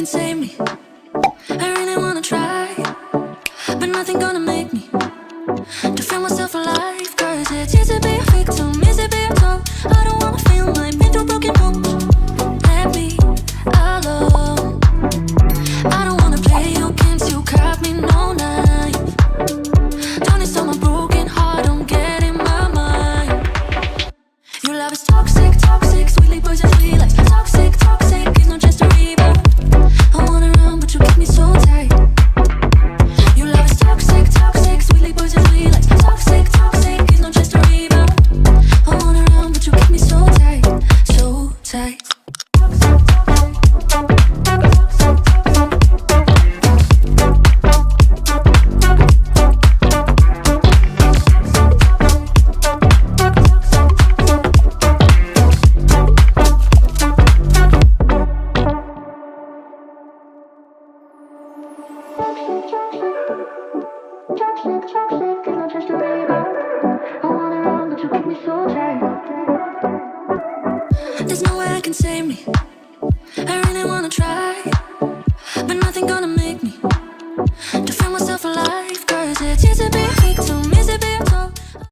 can save me. I really wanna try, but nothing gonna make me to feel myself alive. Cause it's easy to be a victim, easy to be a top. I don't wanna feel like been through broken homes. Let me alone. I don't wanna play your games, you caught me no knife. Don't install my broken heart, don't get in my mind. Your love is toxic, toxic, sweetly poisonous, like toxic, toxic. It's not just a rebound. I wanna run, but you keep me so tight. Your love is toxic, toxic, sweetly poisonous, like toxic, toxic. It's not just a rebound. I wanna run, but you keep me so tight, so tight. There's no way I can save me. I really wanna try, but nothing gonna make me